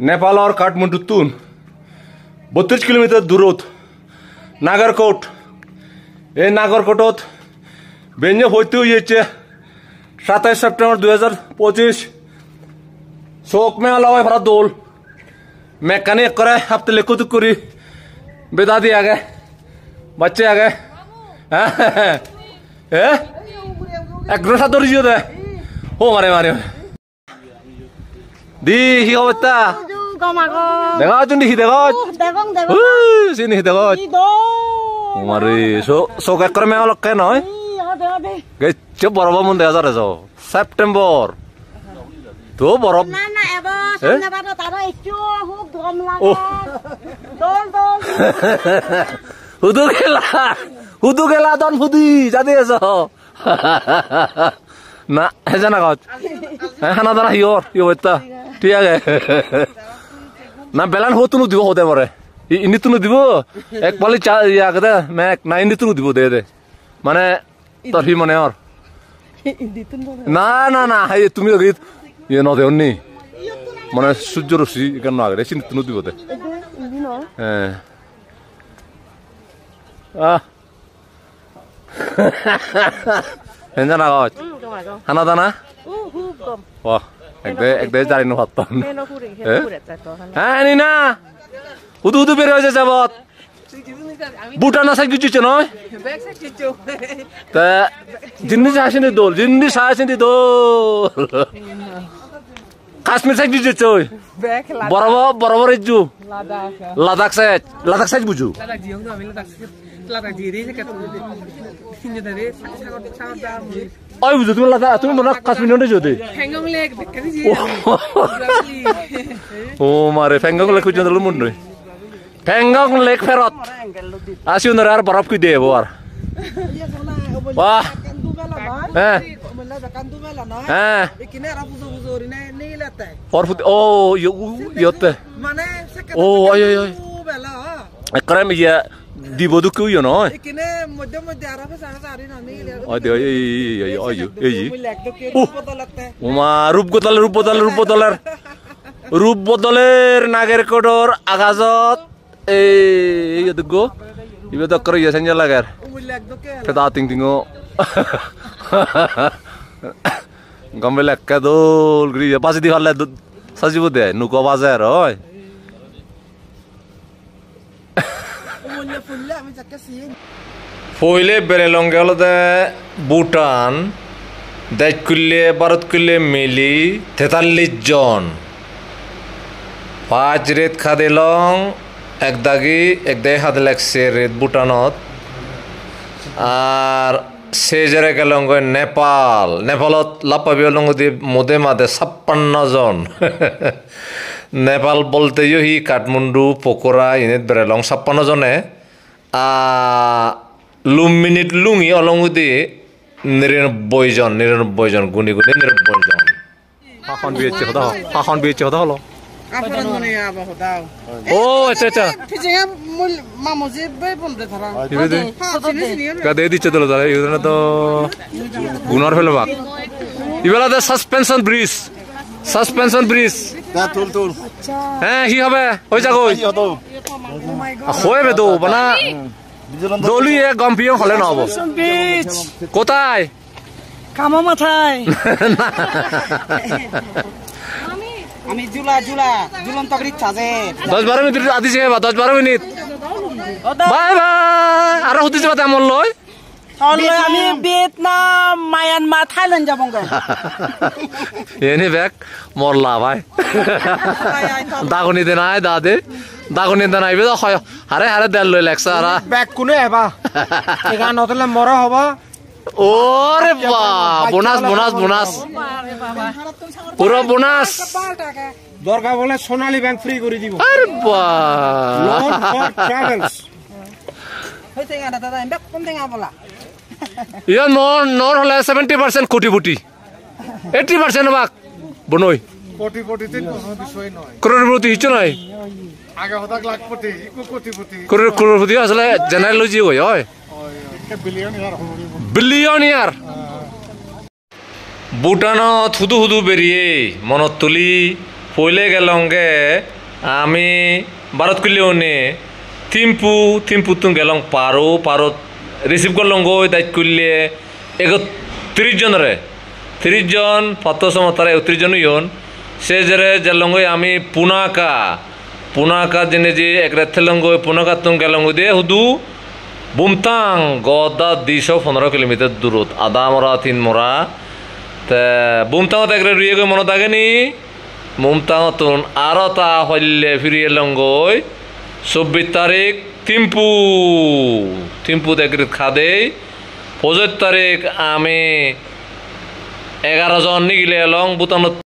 नेपाल और काठमांडूतून 32 किलोमीटर दूरत नागरकोट এই নাগরকোটত বেঞ্জে হইতে হয়েছে 27 সেপ্টেম্বর 2025 শোক মে আলাওয়াই ভরা দোল मैकेनिक करे हफ्ते लिखो तो करी बेदा दी आ गए बच्चे आ गए एक ग्रोसा तो रिजियो दे हो मारे मारे दी ही हो बता देखो जुंडी ही देखो sini ही देखो मारे सो क्या करे मैं अलग क्या ना है गए जब बराबर मुंडे आज़ार है सो सेप्टेम्बर तो बराबर hudu gela don hudi jadi eso na hejana kaut hana dana hior yo beta ঠিক আছে না বেলান হতুনু দিব হতে পারে ইনি তুনু দিব এক পালি চা ইয়া কদা মে না ইনি তুনু দিব দে দে মানে তরফি মনে আর না না না হাই তুমি গীত ইয়ে ন দেওনি মানে সূর্য রশ্মি কেন না আগে সিনি তুনু দিব দে হ্যাঁ হেঞ্জানা গাছ হানা দানা ও এক দে জানি নহাত হ্যাঁ নি না হুদু হুদু বের হয়েছে যাবত বুটা না সাই কিছু নয় তা জিন্নি আসেনি দোল দোল কাশ্মীর সাইজ বুঝেছ বরাবর বরাবর ইজু লাদাখ সাইজ বুঝু ওই বুঝু তুমি লাদাখ তুমি মনে কাশ্মীর নয় যদি ও মারে ফেঙ্গং লেক খুঁজে দিল মন নয় ফেঙ্গং লেক ফেরত আসিও না আর বরফ কি দেব আর বাহ হ্যাঁ হ্যাঁ Forfut oh yote oh ay ay ay krem ya di bodu ku yo no ikine modde modde arabe sana sari na ni le ay uma rup bodoler nagerkodor agazot এই দেখো ইবে তো করে ইয়া সেঞ্জা লাগার কেতা টিং গম্বেলে কাদল গ্রি পাশে দি হলে সাজিব দে নুকো বাজার হয় ফইলে বেরেলঙ্গে হলো দে ভুটান দেশ কুল্লে ভারত কুল্লে মিলি 43 জন 5 রেত খাদেলং এক দাগি এক দে হাতে লাগছে রেত ভুটানত আর সে যারা গেলং নেপালত লাপাবি দি মোদে মাদে 56 জন নেপাল বলতে হি কাঠমান্ডু পকোরা ইনেত বেরেলং 56 জনে মিনিট লুঙি অলংদি 99 জন গুনি 99 জন হাখন বিয়েছে হতা হলো ও আচ্ছা আচ্ছা কাদে দিচ্ছে তো দাদা ইউনা তো গুনার ফেলে বাক ইবেলা দা সাসপেনশন ব্রিজ দা তুল হ্যাঁ কি হবে ওই জায়গা হবে তো বানা দলি এক গম্পিও হলে না হবো কোথায় কামা মাথায় আমি ঝুলন্ত ব্রিজ আছে 10-12 মিনিট আদি যাবে 10-12 মিনিট বাই আর হতে যাবে তেমন লয় আমি ভিয়েতনাম মায়ানমার থাইল্যান্ড যাব এনে ব্যাক মরলা ভাই দাগনি দে নাই দাগনি দে নাইবে তো হারে দেল লই লাগছে আর ব্যাক কোনে আবা এখান হতলে মরা হবা ওরে বাহ বোনাস পুরো বোনাস দরকার বলে সোনালী ব্যাংক ফ্রি করে দিব আরে বাহ লোন ফর ট্রাভেলস হইতে গানা দাদা ব্যাক কোন দেঙ্গা বলা ইয়া নর হলে 70% কোটিপতি 80% বাক বনই কোটিপতি তিন বিষয় নয় করোড়পতি হিচ নয় আগে হতা লাখপতি কোটিপতি করোড়পতি আসলে জেনারেলজি হয় বিলিয়নিয়ার ভুটানত হুদু বেরিয়ে মনত তুলি পইলে গেলংগে আমি ভারত কুলিও নে থিম্পু তুম গেলং পারো রিসিভ করলং গো দায়িত্ব করলে 31 জনরে 30 জন 5 সময় তারা 31 জন ইয়ন সে জেরে জেলঙ্গই আমি পুনাকা জেনে যে এক রাতে লঙ্গই পুনাকা তুম গেলং দিয়ে হুদু বুমতাং গদা 215 কিলোমিটার দূরত আদা মরা 3 মরা তে বুমতাং এক রুইয়ে গই মনে থাকেনি বুমতাং তুন আরো তা হইলে ফিরিয়ে লঙ্গই 24 তারিখ থিম্পু দেখে খাদে 25 তারিখ আমি 11 জন নিগিলে লং বুতানত